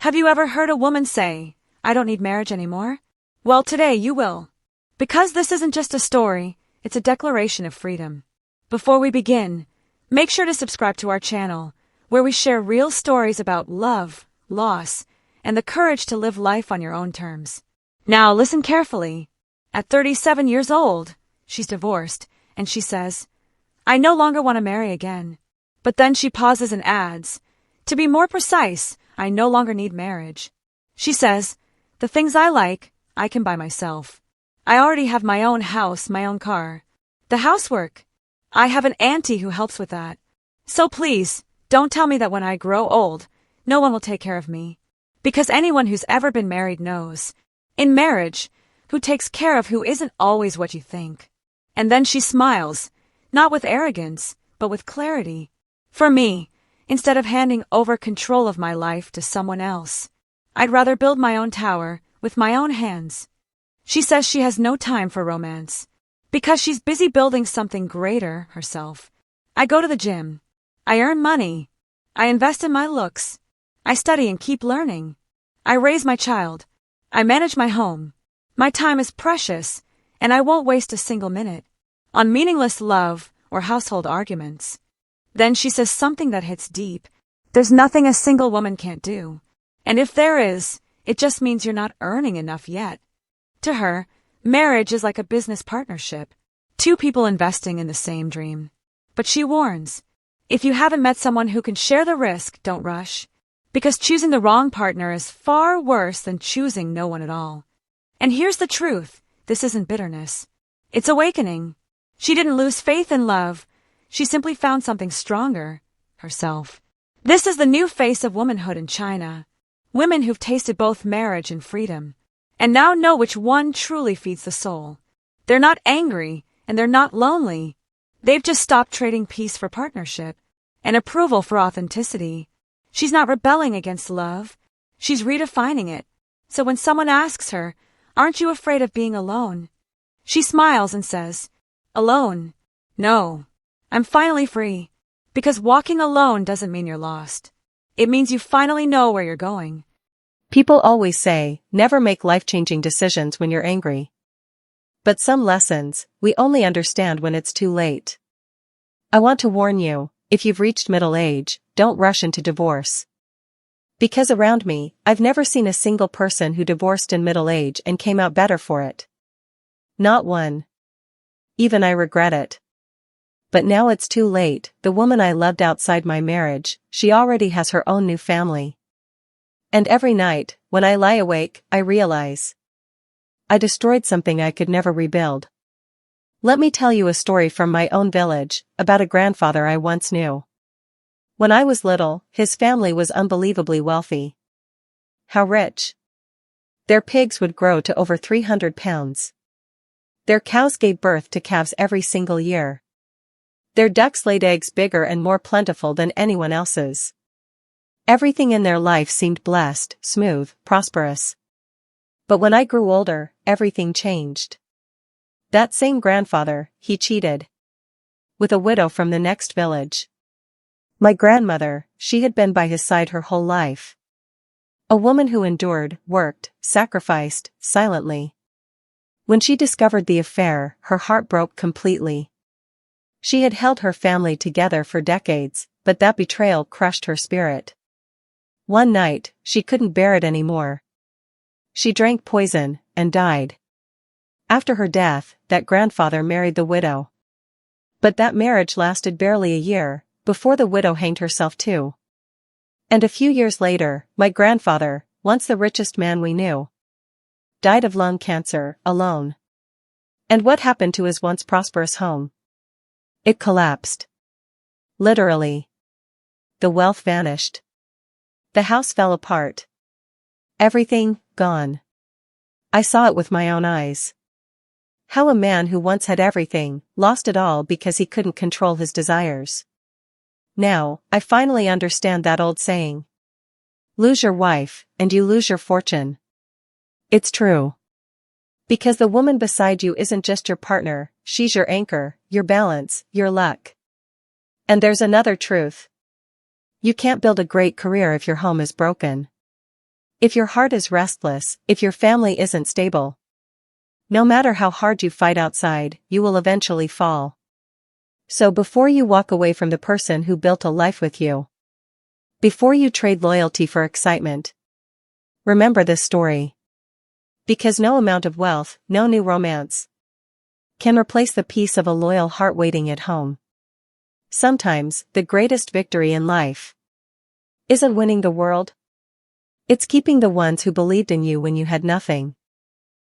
Have you ever heard a woman say, "I don't need marriage anymore"? Well, today you will. Because this isn't just a story, it's a declaration of freedom. Before we begin, make sure to subscribe to our channel, where we share real stories about love, loss, and the courage to live life on your own terms. Now listen carefully. At 37 years old, she's divorced, and she says, "I no longer want to marry again." But then she pauses and adds, "To be more precise, I no longer need marriage." She says, "The things I like, I can buy myself. I already have my own house, my own car. The housework, I have an auntie who helps with that. So please, don't tell me that when I grow old, no one will take care of me. Because anyone who's ever been married knows, in marriage, who takes care of who isn't always what you think." And then she smiles, not with arrogance, but with clarity. For me, instead of handing over control of my life to someone else, I'd rather build my own tower with my own hands. She says she has no time for romance, because she's busy building something greater herself. "I go to the gym. I earn money. I invest in my looks. I study and keep learning. I raise my child. I manage my home. My time is precious, and I won't waste a single minute on meaningless love or household arguments." Then she says something that hits deep. There's nothing a single woman can't do. And if there is, it just means you're not earning enough yet. To her, marriage is like a business partnership, two people investing in the same dream. But she warns, if you haven't met someone who can share the risk, don't rush. Because choosing the wrong partner is far worse than choosing no one at all. And here's the truth, this isn't bitterness. It's awakening. She didn't lose faith in love. She simply found something stronger, herself. This is the new face of womanhood in China. Women who've tasted both marriage and freedom, and now know which one truly feeds the soul. They're not angry, and they're not lonely. They've just stopped trading peace for partnership, and approval for authenticity. She's not rebelling against love. She's redefining it. So when someone asks her, "Aren't you afraid of being alone?" she smiles and says, "Alone? No. I'm finally free." Because walking alone doesn't mean you're lost. It means you finally know where you're going. People always say, never make life-changing decisions when you're angry. But some lessons, we only understand when it's too late. I want to warn you, if you've reached middle age, don't rush into divorce. Because around me, I've never seen a single person who divorced in middle age and came out better for it. Not one. Even I regret it. But now it's too late. The woman I loved outside my marriage, she already has her own new family. And every night, when I lie awake, I realize I destroyed something I could never rebuild. Let me tell you a story from my own village, about a grandfather I once knew. When I was little, his family was unbelievably wealthy. How rich! Their pigs would grow to over 300 pounds. Their cows gave birth to calves every single year. Their ducks laid eggs bigger and more plentiful than anyone else's. Everything in their life seemed blessed, smooth, prosperous. But when I grew older, everything changed. That same grandfather, he cheated with a widow from the next village. My grandmother, she had been by his side her whole life. A woman who endured, worked, sacrificed, silently. When she discovered the affair, her heart broke completely. She had held her family together for decades, but that betrayal crushed her spirit. One night, she couldn't bear it anymore. She drank poison, and died. After her death, that grandfather married the widow. But that marriage lasted barely a year, before the widow hanged herself too. And a few years later, my grandfather, once the richest man we knew, died of lung cancer, alone. And what happened to his once prosperous home? It collapsed. Literally. The wealth vanished. The house fell apart. Everything, gone. I saw it with my own eyes. How a man who once had everything, lost it all because he couldn't control his desires. Now, I finally understand that old saying. Lose your wife, and you lose your fortune. It's true. Because the woman beside you isn't just your partner, she's your anchor, your balance, your luck. And there's another truth. You can't build a great career if your home is broken. If your heart is restless, if your family isn't stable, no matter how hard you fight outside, you will eventually fall. So before you walk away from the person who built a life with you, before you trade loyalty for excitement, remember this story. Because no amount of wealth, no new romance, can replace the peace of a loyal heart waiting at home. Sometimes, the greatest victory in life isn't winning the world. It's keeping the ones who believed in you when you had nothing.